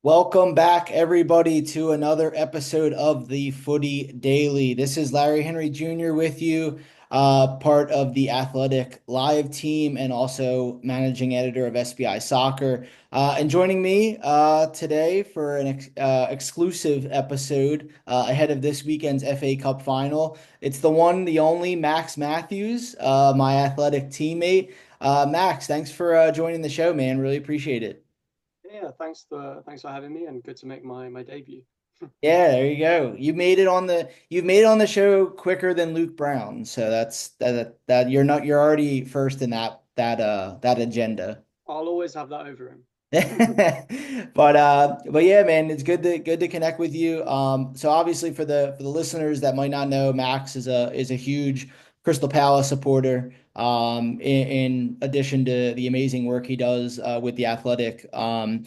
Welcome back, everybody, to another episode of the Footy Daily. This is Larry Henry Jr. with you, part of the Athletic Live team and also managing editor of SBI Soccer. And joining me today for an exclusive episode ahead of this weekend's FA Cup final. It's the one, the only Max Mathews, my athletic teammate. Max, thanks for joining the show, man. Really appreciate it. Yeah, thanks for having me, and good to make my debut. Yeah, there you go. You've made it on the show quicker than Luke Brown. So that you're already first in that agenda. I'll always have that over him. But yeah, man, it's good to connect with you. So obviously for the listeners that might not know, Max is a huge Crystal Palace supporter. In addition to the amazing work he does with the Athletic. And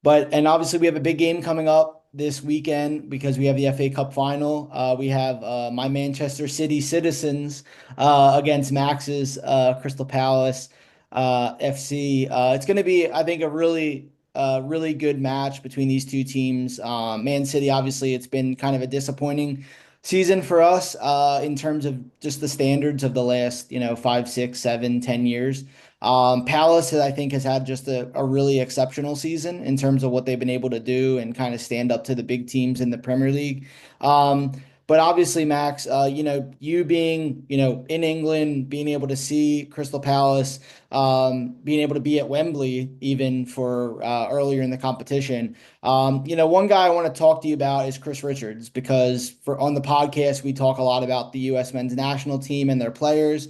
obviously we have a big game coming up this weekend because we have the FA Cup final. We have my Manchester City Citizens against Max's Crystal Palace FC. It's going to be, I think, a really good match between these two teams. Man City, obviously, it's been kind of a disappointing season for us in terms of just the standards of the last, 5, 6, 7, 10 years. Palace, I think, has had just a really exceptional season in terms of what they've been able to do and kind of stand up to the big teams in the Premier League. Um, but obviously, Max, you being, in England, being able to see Crystal Palace, being able to be at Wembley even for earlier in the competition. One guy I want to talk to you about is Chris Richards because for on the podcast we talk a lot about the U.S. men's national team and their players.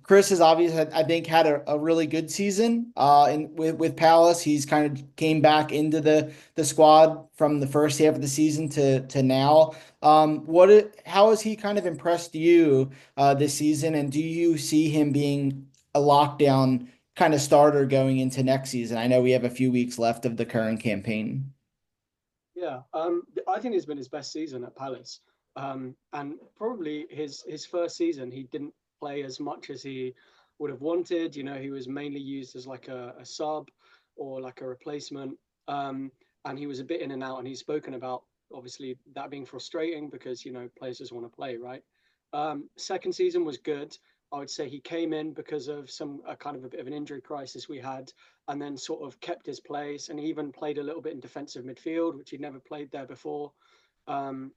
Chris has obviously, I think, had a really good season with Palace. He's kind of came back into the squad from the first half of the season to now. How has he kind of impressed you this season, and do you see him being a lockdown kind of starter going into next season? I know we have a few weeks left of the current campaign. Yeah, I think it's been his best season at Palace, and probably his first season. He didn't play as much as he would have wanted. He was mainly used as like a sub or like a replacement, and he was a bit in and out. And he's spoken about obviously that being frustrating because players just want to play, right? Second season was good. I would say he came in because of some kind of a bit of an injury crisis we had, and then sort of kept his place, and he even played a little bit in defensive midfield, which he'd never played there before. And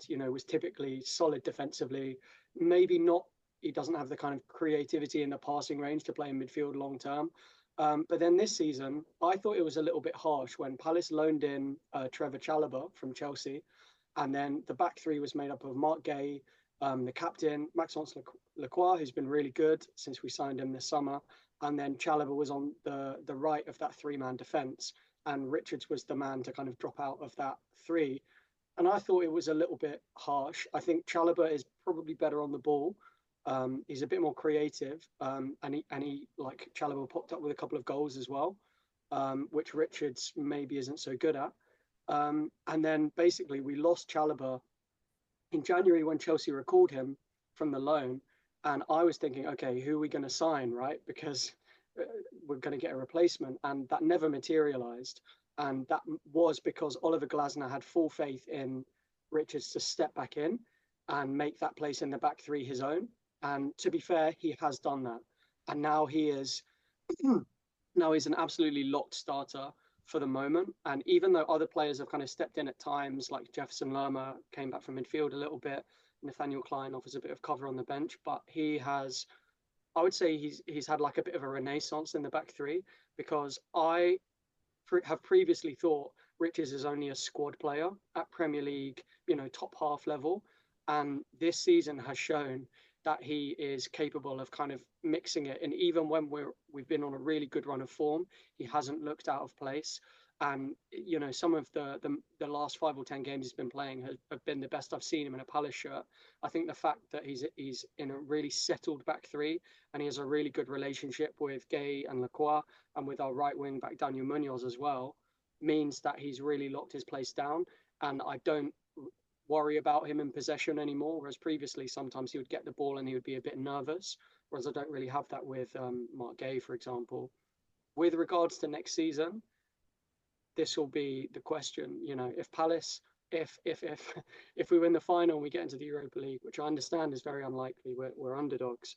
was typically solid defensively. Maybe not. He doesn't have the kind of creativity in the passing range to play in midfield long term. But then this season, I thought it was a little bit harsh when Palace loaned in Trevor Chalobah from Chelsea, and then the back three was made up of Mark Gay, the captain, Maxence Lacroix, who's been really good since we signed him this summer, and then Chalobah was on the right of that three-man defence, and Richards was the man to kind of drop out of that three. And I thought it was a little bit harsh. I think Chalobah is probably better on the ball. He's a bit more creative, and he like Chalobah popped up with a couple of goals as well, which Richards maybe isn't so good at. And then basically we lost Chalobah in January when Chelsea recalled him from the loan, and I was thinking, okay, who are we going to sign, right? Because we're going to get a replacement, and that never materialised. And that was because Oliver Glasner had full faith in Richards to step back in and make that place in the back three his own. And to be fair, he has done that, and now he is now he's an absolutely locked starter for the moment. And even though other players have kind of stepped in at times, like Jefferson Lerma came back from midfield a little bit, Nathaniel Klein offers a bit of cover on the bench, but he has, I would say he's had like a bit of a renaissance in the back three because I have previously thought Richards is only a squad player at Premier League, top half level. And this season has shown that he is capable of kind of mixing it. And even when we've been on a really good run of form, he hasn't looked out of place. And some of the last 5 or 10 games he's been playing have been the best I've seen him in a Palace shirt. I think the fact that he's in a really settled back three, and he has a really good relationship with Gay and Lacroix, and with our right wing back Daniel Munoz as well, means that he's really locked his place down. And I don't worry about him in possession anymore. Whereas previously, sometimes he would get the ball and he would be a bit nervous. Whereas I don't really have that with Mark Gay, for example. With regards to next season, this will be the question. If Palace, if if we win the final and we get into the Europa League, which I understand is very unlikely, we're underdogs.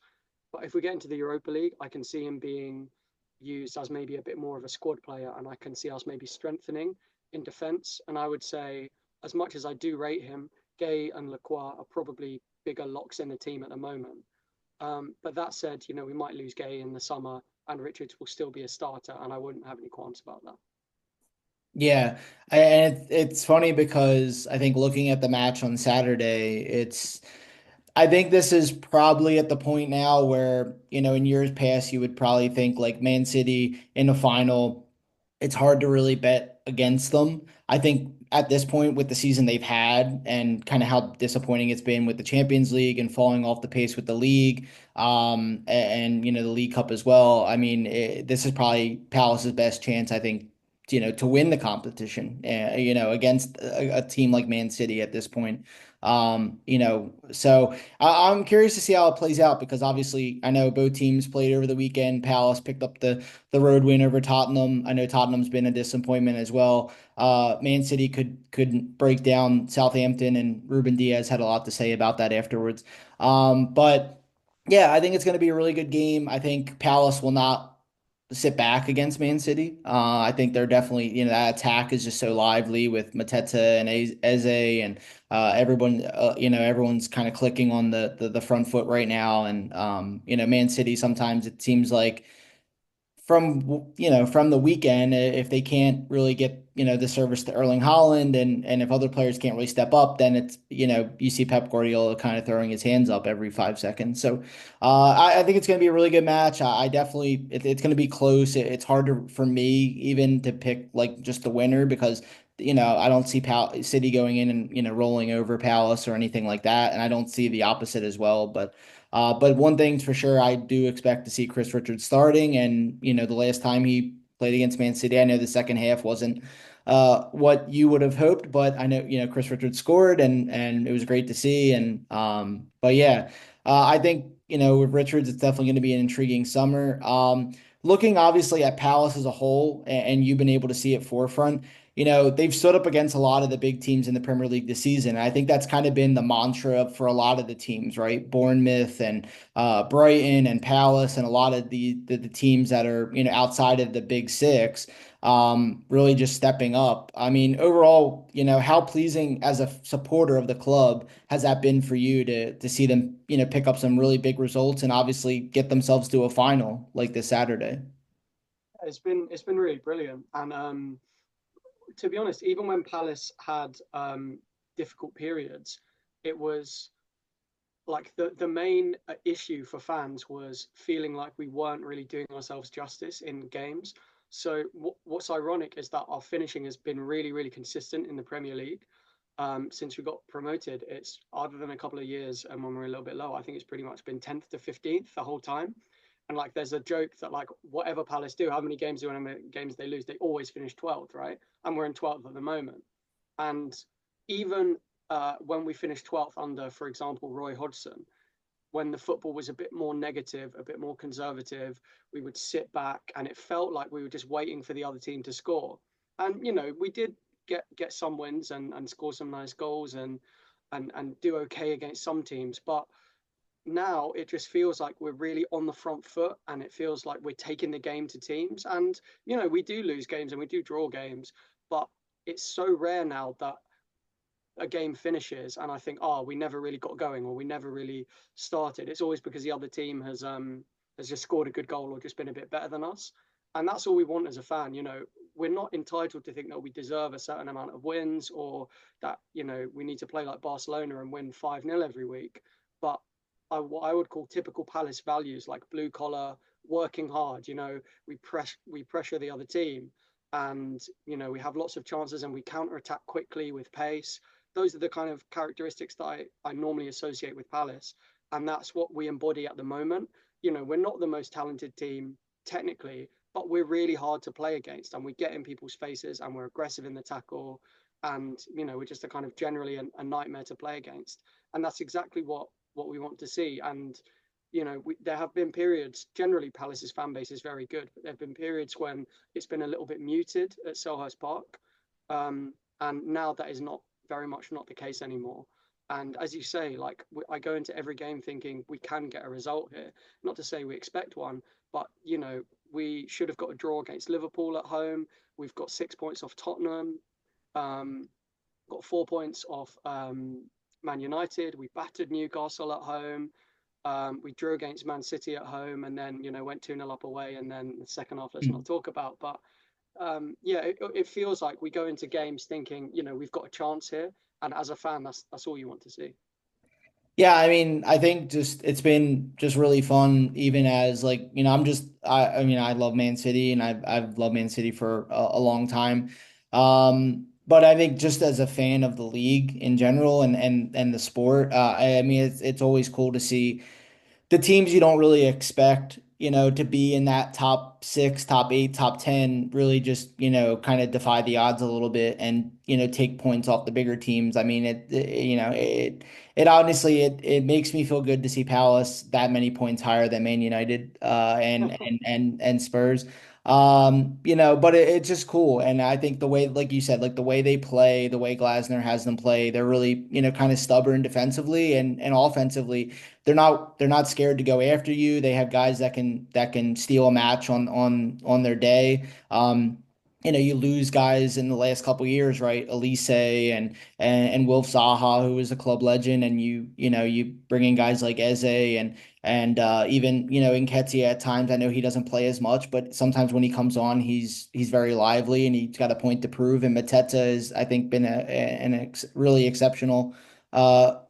But if we get into the Europa League, I can see him being used as maybe a bit more of a squad player, and I can see us maybe strengthening in defence. And I would say, as much as I do rate him, Gay and Lacroix are probably bigger locks in the team at the moment. But that said, we might lose Gay in the summer, and Richards will still be a starter, and I wouldn't have any qualms about that. Yeah, and it's funny because I think looking at the match on Saturday, I think this is probably at the point now where, in years past, you would probably think like Man City in the final, it's hard to really bet against them. I think at this point with the season they've had and kind of how disappointing it's been with the Champions League and falling off the pace with the league, and the League Cup as well. I mean, this is probably Palace's best chance, I think, to win the competition, against a team like Man City at this point. So I'm curious to see how it plays out because obviously I know both teams played over the weekend. Palace picked up the road win over Tottenham. I know Tottenham's been a disappointment as well. Man City couldn't break down Southampton, and Ruben Diaz had a lot to say about that afterwards. But yeah, I think it's going to be a really good game. I think Palace will not sit back against Man City. I think they're definitely, that attack is just so lively with Mateta and Eze and everyone, everyone's kind of clicking on the front foot right now. And, Man City, sometimes it seems like from the weekend, if they can't really get the service to Erling Haaland, and if other players can't really step up, then it's you see Pep Guardiola kind of throwing his hands up every 5 seconds. So I think it's going to be a really good match. I definitely it's going to be close. It's hard for me even to pick like just the winner because I don't see City going in and rolling over Palace or anything like that, and I don't see the opposite as well. But one thing's for sure, I do expect to see Chris Richards starting. And, the last time he played against Man City, I know the second half wasn't what you would have hoped, but I know, Chris Richards scored and it was great to see. But yeah, I think, with Richards, it's definitely going to be an intriguing summer. Looking obviously at Palace as a whole, and you've been able to see it forefront. They've stood up against a lot of the big teams in the Premier League this season. And I think that's kind of been the mantra for a lot of the teams, right? Bournemouth and Brighton and Palace and a lot of the teams that are, outside of the big six, really just stepping up. I mean, overall, how pleasing as a supporter of the club has that been for you to see them, pick up some really big results and obviously get themselves to a final like this Saturday? It's been really brilliant, and to be honest, even when Palace had difficult periods, it was like the main issue for fans was feeling like we weren't really doing ourselves justice in games. So what's ironic is that our finishing has been really, really consistent in the Premier League since we got promoted. It's other than a couple of years and when we're a little bit low, I think it's pretty much been 10th to 15th the whole time. And like, there's a joke that like whatever Palace do, how many games do, how many games they lose, they always finish 12th, right? And we're in 12th at the moment. And even when we finished 12th under, for example, Roy Hodgson, when the football was a bit more negative, a bit more conservative, we would sit back and it felt like we were just waiting for the other team to score. And we did get some wins and score some nice goals and do okay against some teams, but now it just feels like we're really on the front foot and it feels like we're taking the game to teams. And we do lose games and we do draw games, but it's so rare now that a game finishes and I think, oh, we never really got going or we never really started. It's always because the other team has just scored a good goal or just been a bit better than us. And that's all we want as a fan. We're not entitled to think that we deserve a certain amount of wins or that, we need to play like Barcelona and win 5-0 every week. But what I would call typical Palace values like blue collar, working hard, we pressure the other team and, we have lots of chances and we counter attack quickly with pace. Those are the kind of characteristics that I normally associate with Palace. And that's what we embody at the moment. We're not the most talented team technically, but we're really hard to play against and we get in people's faces and we're aggressive in the tackle. And, we're just a kind of generally a nightmare to play against. And that's exactly what we want to see. And there have been periods. Generally, Palace's fan base is very good, but there have been periods when it's been a little bit muted at Selhurst Park, and now that is not very much not the case anymore. And as you say, like I go into every game thinking we can get a result here. Not to say we expect one, but we should have got a draw against Liverpool at home. We've got 6 points off Tottenham. Um, got 4 points off Man United. We battered Newcastle at home. We drew against Man City at home, and then went 2-0 up away, and then the second half let's not talk about. But yeah, it feels like we go into games thinking we've got a chance here, and as a fan, that's all you want to see. Yeah, I mean, I think just it's been just really fun, even as like, I mean, I love Man City and I've loved Man City for a long time. But I think just as a fan of the league in general and the sport, I mean, it's always cool to see the teams you don't really expect, to be in that top six, top eight, top 10, really just, kind of defy the odds a little bit and, take points off the bigger teams. I mean, it honestly, it makes me feel good to see Palace that many points higher than Man United, and Spurs. But it's just cool. And I think the way, like you said, like the way they play, the way Glasner has them play, they're really, kind of stubborn defensively and offensively they're not scared to go after you. They have guys that can steal a match on their day. You lose guys in the last couple of years, right? Elise and Wilf Zaha, who is a club legend, and you bring in guys like Eze and even Nketiah at times. I know he doesn't play as much, but sometimes when he comes on, he's very lively and he's got a point to prove. And Mateta has, I think, been really exceptional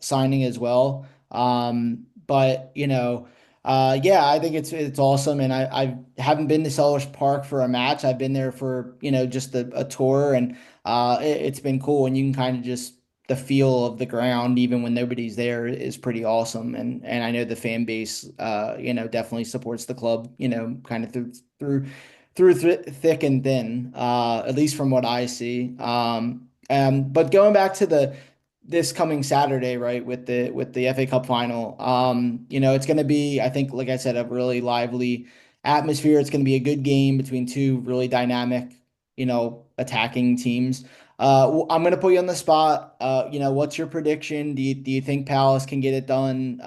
signing as well. But yeah, I think it's awesome, and I haven't been to Selhurst Park for a match. I've been there for just a tour, and it's been cool, and you can kind of just the feel of the ground, even when nobody's there, is pretty awesome, and I know the fan base, definitely supports the club, kind of through thick and thin, at least from what I see. But going back to the this coming Saturday, right, with the FA Cup final. It's going to be, I think, like I said, a really lively atmosphere. It's going to be a good game between two really dynamic, attacking teams. I'm going to put you on the spot. What's your prediction? Do you think Palace can get it done?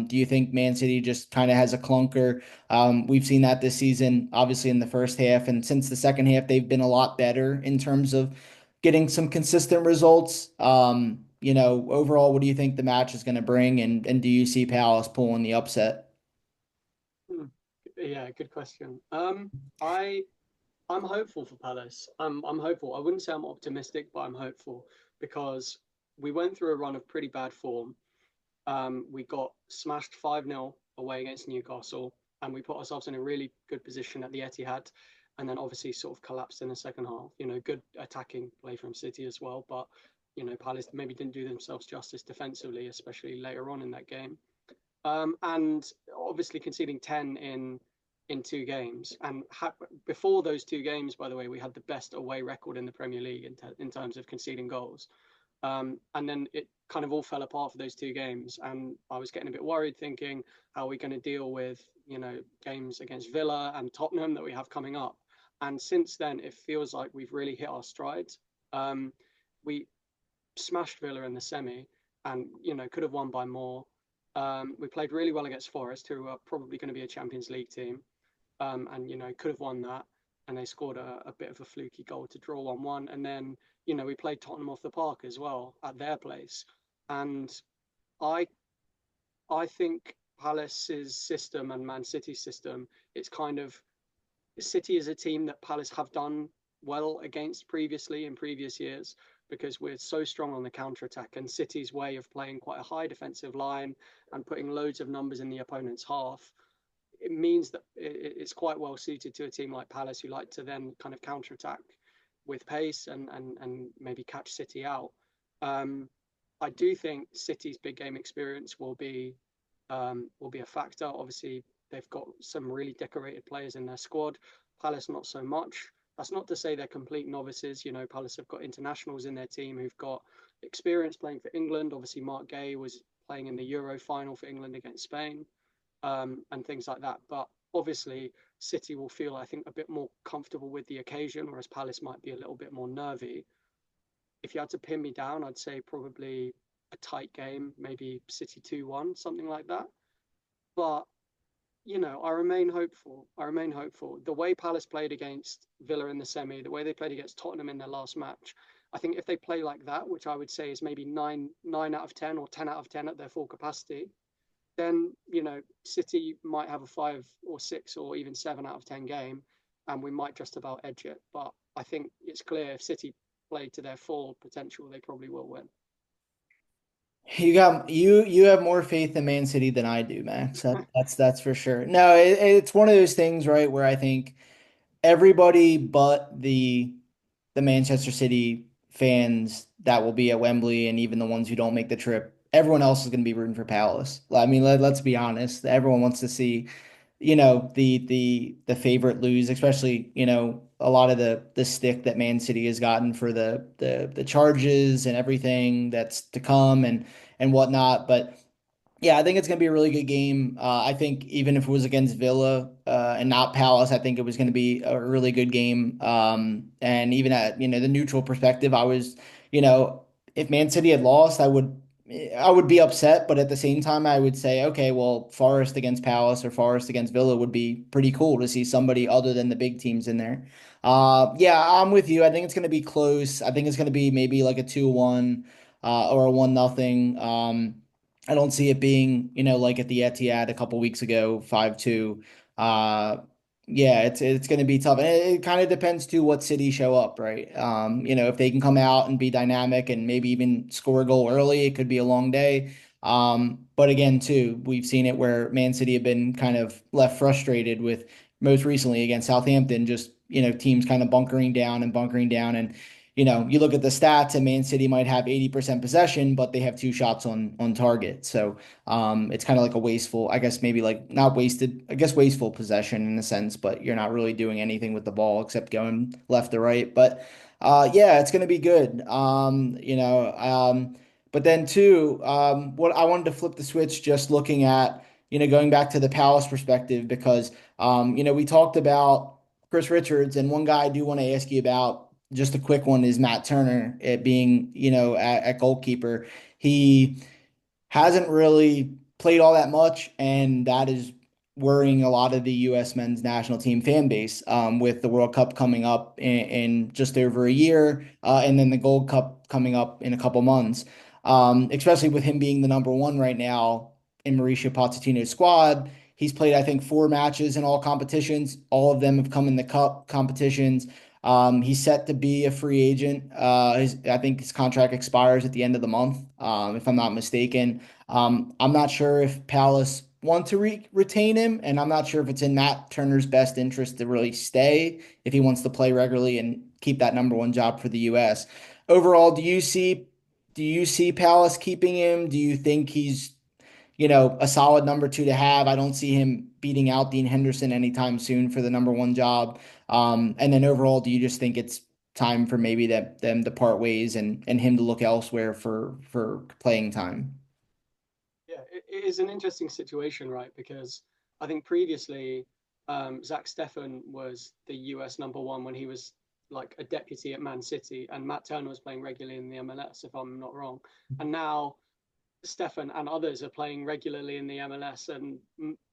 Do you think Man City just kind of has a clunker? We've seen that this season, obviously in the first half, and since the second half, they've been a lot better in terms of getting some consistent results. Overall, what do you think the match is going to bring, and do you see Palace pulling the upset? Hmm. Yeah, good question. I I'm hopeful for Palace. I'm hopeful. I wouldn't say I'm optimistic, but I'm hopeful because we went through a run of pretty bad form. We got smashed 5-0 away against Newcastle, and we put ourselves in a really good position at the Etihad, and then obviously sort of collapsed in the second half. Good attacking play from City as well, but Palace maybe didn't do themselves justice defensively, especially later on in that game. And obviously conceding 10 in 2 games. And before those 2 games, by the way, we had the best away record in the Premier League in terms of conceding goals. And then it kind of all fell apart for those 2 games. And I was getting a bit worried, thinking, how are we going to deal with, games against Villa and Tottenham that we have coming up? And since then, it feels like we've really hit our stride. We smashed Villa in the semi and, could have won by more. We played really well against Forest, who are probably going to be a Champions League team, and could have won that. And they scored a bit of a fluky goal to draw 1-1. And then we played Tottenham off the park as well at their place. And I I think Palace's system and Man City's system, it's kind of City is a team that Palace have done well against previously in previous years because we're so strong on the counter attack, and City's way of playing quite a high defensive line and putting loads of numbers in the opponent's half, it means that it's quite well suited to a team like Palace, who like to then kind of counter attack with pace and maybe catch City out. Um, I do think City's big game experience will be a factor. Obviously, they've got some really decorated players in their squad. Palace not so much. That's not to say they're complete novices. Palace have got internationals in their team who've got experience playing for England. Obviously, Mark Gay was playing in the Euro final for England against Spain. and things like that. But obviously, City will feel, I think, a bit more comfortable with the occasion, whereas Palace might be a little bit more nervy. If you had to pin me down, I'd say probably a tight game, maybe City 2-1, something like that. But I remain hopeful. I remain hopeful. The way Palace played against Villa in the semi, the way they played against Tottenham in their last match, I think if they play like that, which I would say is maybe nine out of 10 or 10 out of 10 at their full capacity, then City might have a 5 or 6 or even 7 out of 10 game, and we might just about edge it. But I think it's clear if City play to their full potential, they probably will win. You have more faith in Man City than I do, Max. That's for sure. No, it's one of those things, right, where I think everybody but the Manchester City fans that will be at Wembley and even the ones who don't make the trip, everyone else is going to be rooting for Palace. I mean, let's be honest. Everyone wants to see, the favorite lose, especially, a lot of the stick that Man City has gotten for the charges and everything that's to come and whatnot. But yeah, I think it's going to be a really good game. I think even if it was against Villa and not Palace, I think it was going to be a really good game. And even at the neutral perspective, you know, if Man City had lost, I would be upset, but at the same time, I would say, okay, well, Forest against Palace or Forest against Villa would be pretty cool to see somebody other than the big teams in there. Yeah, I'm with you. I think it's going to be close. I think it's going to be maybe like a 2-1 or a 1-0. I don't see it being, like at the Etihad a couple weeks ago, 5-2. Uh, yeah, it's going to be tough. And it kind of depends too what City show up, right? If they can come out and be dynamic and maybe even score a goal early, it could be a long day. But again, too, we've seen it where Man City have been kind of left frustrated with most recently against Southampton, just, teams kind of bunkering down and bunkering down. And you look at the stats and Man City might have 80% possession, but they have two shots on target. So it's kind of like a wasteful, I guess maybe like not wasted, I guess wasteful possession in a sense, but you're not really doing anything with the ball except going left to right. But yeah, it's gonna be good. But then too, what I wanted to flip the switch just looking at, going back to the Palace perspective because we talked about Chris Richards, and one guy I do want to ask you about, just a quick one, is Matt Turner, it being, at goalkeeper. He hasn't really played all that much, and that is worrying a lot of the U.S. men's national team fan base with the World Cup coming up in just over a year, and then the Gold Cup coming up in a couple months. Especially with him being the number one right now in Mauricio Pochettino's squad. He's played, I think, 4 matches in all competitions. All of them have come in the cup competitions. He's set to be a free agent. I think his contract expires at the end of the month, if I'm not mistaken. I'm not sure if Palace want to retain him, and I'm not sure if it's in Matt Turner's best interest to really stay if he wants to play regularly and keep that number one job for the U.S. Overall, do you see Palace keeping him? Do you think he's a solid number two to have? I don't see him beating out Dean Henderson anytime soon for the number one job. And then overall, do you just think it's time for maybe them to part ways and him to look elsewhere for playing time? Yeah, it is an interesting situation, right? Because I think previously Zach Steffen was the US number one when he was like a deputy at Man City, and Matt Turner was playing regularly in the MLS, if I'm not wrong. And now Stefan and others are playing regularly in the MLS, and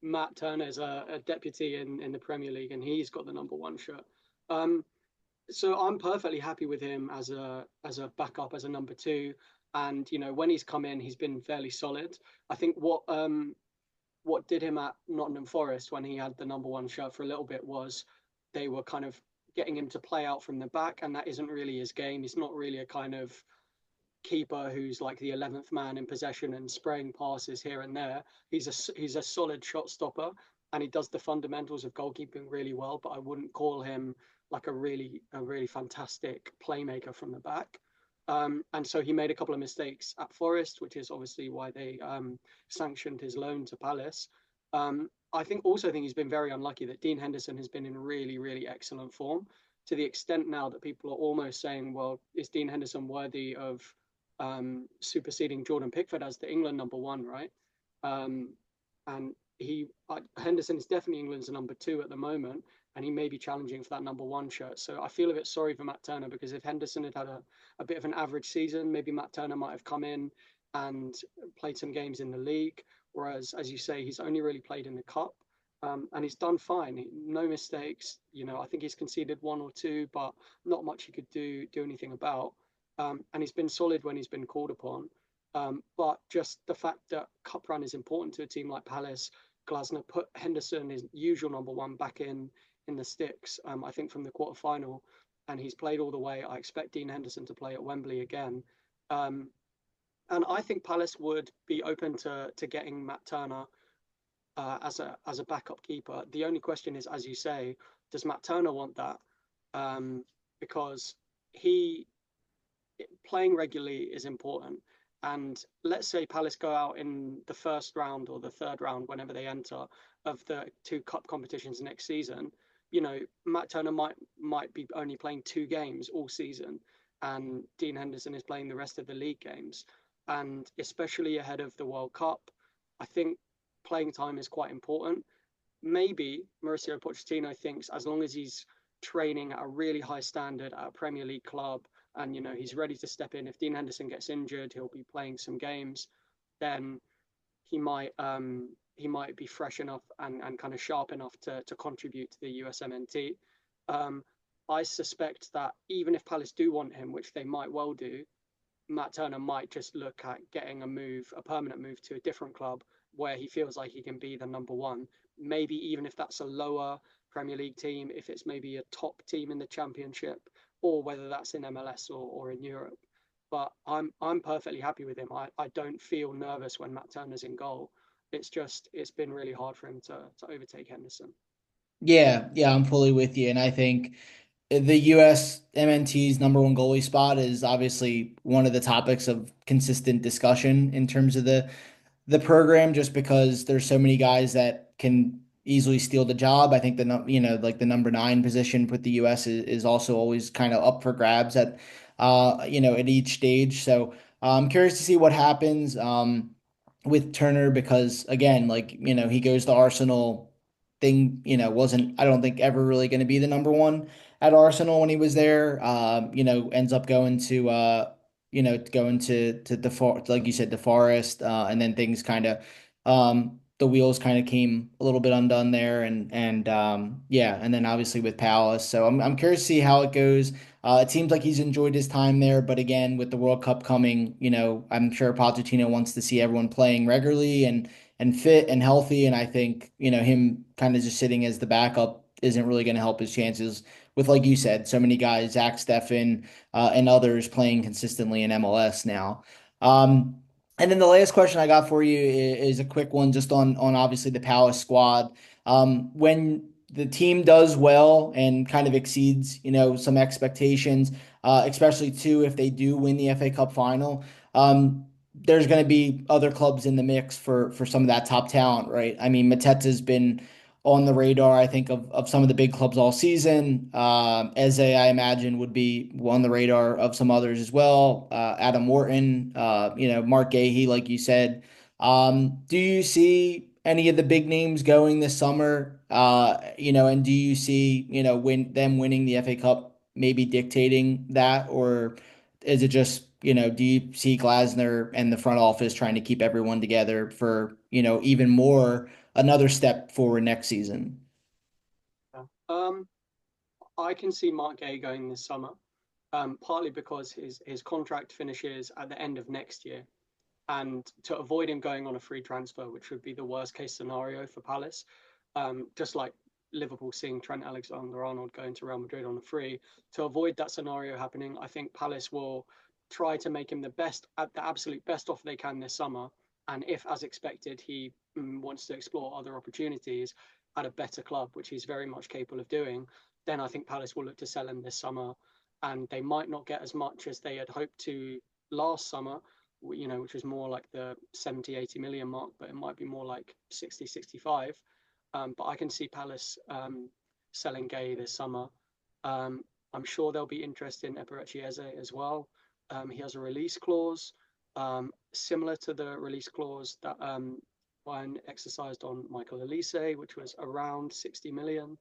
Matt Turner is a deputy in the Premier League, and he's got the number one shirt. Um, so I'm perfectly happy with him as a backup, as a number two. And when he's come in, he's been fairly solid. I think what did him at Nottingham Forest when he had the number one shirt for a little bit was they were kind of getting him to play out from the back, and that isn't really his game. He's not really a kind of keeper who's like the 11th man in possession and spraying passes here and there. He's a solid shot stopper, and he does the fundamentals of goalkeeping really well. But I wouldn't call him like a really fantastic playmaker from the back. And so he made a couple of mistakes at Forest, which is obviously why they sanctioned his loan to Palace. I think he's been very unlucky that Dean Henderson has been in really, really excellent form, to the extent now that people are almost saying, well, is Dean Henderson worthy of superseding Jordan Pickford as the England number one, right? Um, and Henderson is definitely England's number two at the moment, and he may be challenging for that number one shirt. So I feel a bit sorry for Matt Turner, because if Henderson had had a bit of an average season, maybe Matt Turner might have come in and played some games in the league. Whereas, as you say, he's only really played in the cup. And he's done fine. No mistakes. I think he's conceded one or two, but not much he could do anything about. And he's been solid when he's been called upon. But just the fact that cup run is important to a team like Palace, Glasner put Henderson, his usual number one, back in the sticks. I think from the quarter final, and he's played all the way. I expect Dean Henderson to play at Wembley again. Um, and I think Palace would be open to getting Matt Turner as a backup keeper. The only question is, as you say, does Matt Turner want that? Because he playing regularly is important. And let's say Palace go out in the first round or the third round, whenever they enter, of the two cup competitions next season. Matt Turner might be only playing 2 games all season, and Dean Henderson is playing the rest of the league games. And especially ahead of the World Cup, I think playing time is quite important. Maybe Mauricio Pochettino thinks, as long as he's training at a really high standard at a Premier League club, and he's ready to step in. If Dean Henderson gets injured, he'll be playing some games. Then he might be fresh enough and kind of sharp enough to contribute to the USMNT. I suspect that even if Palace do want him, which they might well do, Matt Turner might just look at getting a permanent move to a different club where he feels like he can be the number one. Maybe even if that's a lower Premier League team, if it's maybe a top team in the Championship, or whether that's in MLS or in Europe. But I'm perfectly happy with him. I don't feel nervous when Matt Turner's in goal. It's been really hard for him to overtake Henderson. Yeah, yeah, I'm fully with you. And I think the US MNT's number one goalie spot is obviously one of the topics of consistent discussion in terms of the program, just because there's so many guys that can easily steal the job. I think like the number nine position with the US is also always kind of up for grabs at each stage. So I'm curious to see what happens with Turner, because again, like, he goes to Arsenal. Thing, wasn't, I don't think, ever really going to be the number one at Arsenal when he was there. Ends up going to the like you said, the Forest, and then things kind of the wheels kind of came a little bit undone there, and yeah, and then obviously with Palace. So I'm curious to see how it goes. It seems like he's enjoyed his time there, but again, with the World Cup coming, I'm sure Pochettino wants to see everyone playing regularly and fit and healthy. And I think, him kind of just sitting as the backup isn't really going to help his chances with, like you said, so many guys, Zach Steffen, and others playing consistently in MLS now. And then the last question I got for you is a quick one, just on obviously the Palace squad. When the team does well and kind of exceeds, some expectations, especially too if they do win the FA Cup final. There's going to be other clubs in the mix for some of that top talent, right? I mean, Mateta's been on the radar, I think, of some of the big clubs all season. Eze, I imagine, would be on the radar of some others as well. Adam Wharton, Mark Gahey, like you said. Do you see any of the big names going this summer? And do you see, them winning the FA Cup maybe dictating that, or is it just, do you see Glasner and the front office trying to keep everyone together for, even more another step forward next season? Yeah. I can see Mark Gay going this summer, partly because his contract finishes at the end of next year, and to avoid him going on a free transfer, which would be the worst case scenario for Palace, just like Liverpool seeing Trent Alexander-Arnold going to Real Madrid on a free. To avoid that scenario happening, I think Palace will try to make him the absolute best offer they can this summer. And if, as expected, he wants to explore other opportunities at a better club, which he's very much capable of doing, then I think Palace will look to sell him this summer. And they might not get as much as they had hoped to last summer, which was more like the 70, 80 million mark, but it might be more like 60, 65. But I can see Palace selling Gay this summer. I'm sure there'll be interest in Eberechi Eze as well. He has a release clause similar to the release clause that Bayern exercised on Michael Elise, which was around 60 million.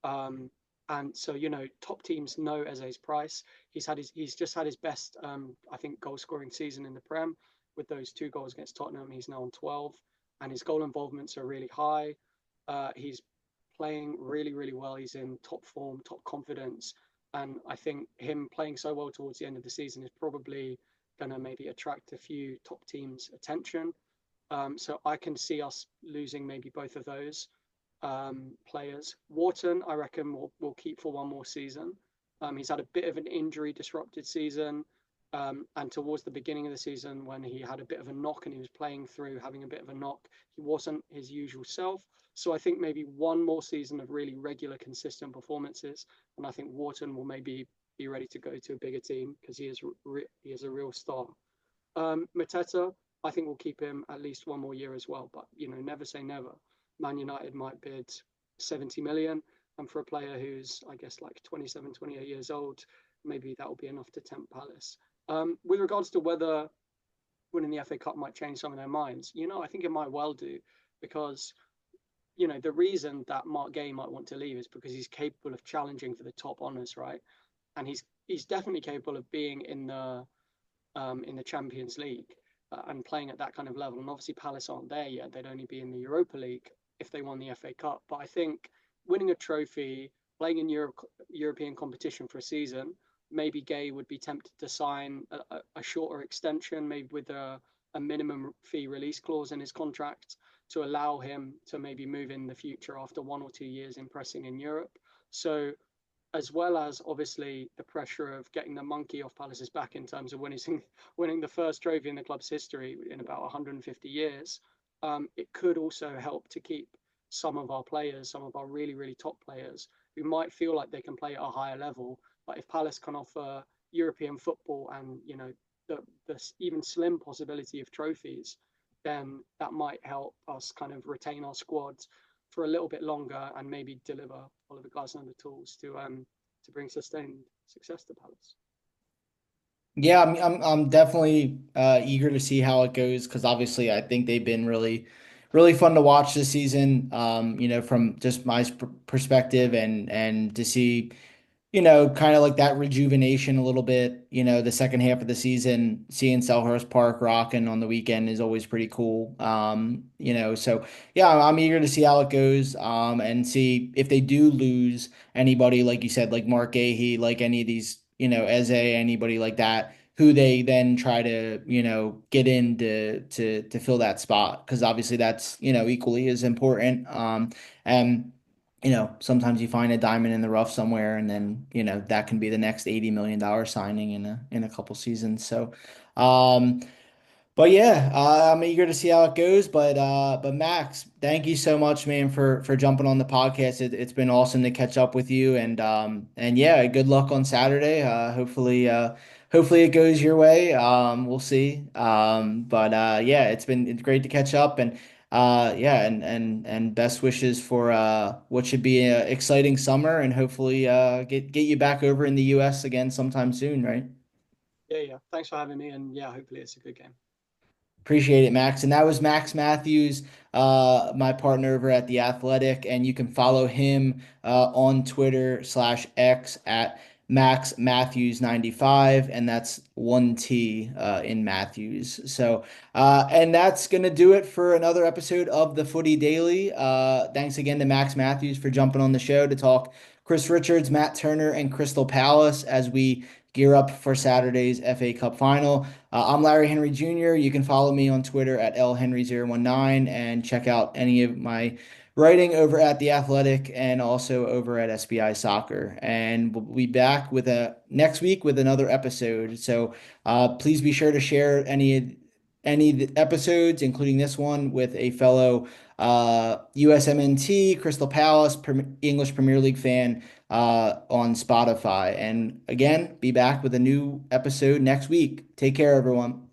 Um, and so, top teams know Eze's price. He's just had his best, I think, goal scoring season in the Prem with those 2 goals against Tottenham. He's now on 12, and his goal involvements are really high. He's playing really, really well. He's in top form, top confidence, and I think him playing so well towards the end of the season is probably going to maybe attract a few top teams' attention. So I can see us losing maybe both of those players. Wharton, I reckon, will keep for one more season. He's had a bit of an injury disrupted season. And towards the beginning of the season, when he had a bit of a knock and he was playing through having a bit of a knock, he wasn't his usual self. So I think maybe one more season of really regular, consistent performances, and I think Wharton will maybe be ready to go to a bigger team because he is a real star. Mateta, I think we'll keep him at least one more year as well. But never say never. Man United might bid 70 million, and for a player who's, I guess, like 27, 28 years old, maybe that will be enough to tempt Palace. With regards to whether winning the FA Cup might change some of their minds, I think it might well do, because the reason that Mark Gay might want to leave is because he's capable of challenging for the top honours, right? And he's definitely capable of being in the Champions League and playing at that kind of level. And obviously Palace aren't there yet; they'd only be in the Europa League if they won the FA Cup. But I think winning a trophy, playing in European competition for a season, maybe Gay would be tempted to sign a shorter extension, maybe with a minimum fee release clause in his contract to allow him to maybe move in the future after 1 or 2 years impressing in Europe. So, as well as obviously the pressure of getting the monkey off Palace's back in terms of winning the first trophy in the club's history in about 150 years, it could also help to keep some of our players, some of our really, really top players who might feel like they can play at a higher level. But if Palace can offer European football and the even slim possibility of trophies, then that might help us kind of retain our squad for a little bit longer and maybe deliver Oliver Glasner the tools to bring sustained success to Palace. Yeah, I'm definitely eager to see how it goes because obviously I think they've been really fun to watch this season. From just my perspective and to see kind of like that rejuvenation a little bit. The second half of the season, seeing Selhurst Park rocking on the weekend is always pretty cool. So yeah, I'm eager to see how it goes. And see if they do lose anybody, like you said, like Mark Gahey, like any of these, Eze, anybody like that, who they then try to, get in to fill that spot. Because obviously that's, equally as important. And sometimes you find a diamond in the rough somewhere, and then, that can be the next $80 million signing in a couple seasons. So, um, but yeah, I'm eager to see how it goes. But Max, thank you so much, man, for jumping on the podcast. It's been awesome to catch up with you, and yeah, good luck on Saturday. Hopefully it goes your way. We'll see. But yeah, it's great to catch up, and yeah, and best wishes for what should be an exciting summer, and hopefully get you back over in the U.S. again sometime soon, right? Yeah, yeah. Thanks for having me, and yeah, hopefully it's a good game. Appreciate it, Max. And that was Max Mathews, my partner over at The Athletic. And you can follow him on Twitter/X at Max Mathews 95. And that's 1T in Matthews. So, and that's going to do it for another episode of the Footy Daily. Thanks again to Max Mathews for jumping on the show to talk Chris Richards, Matt Turner, and Crystal Palace as we gear up for Saturday's FA Cup final. I'm Larry Henry Jr. You can follow me on Twitter at lhenry019 and check out any of my writing over at The Athletic and also over at SBI Soccer. And we'll be back with a next week with another episode. So please be sure to share any of the episodes, including this one, with a fellow USMNT, Crystal Palace, English Premier League fan on Spotify. And again, be back with a new episode next week. Take care, everyone.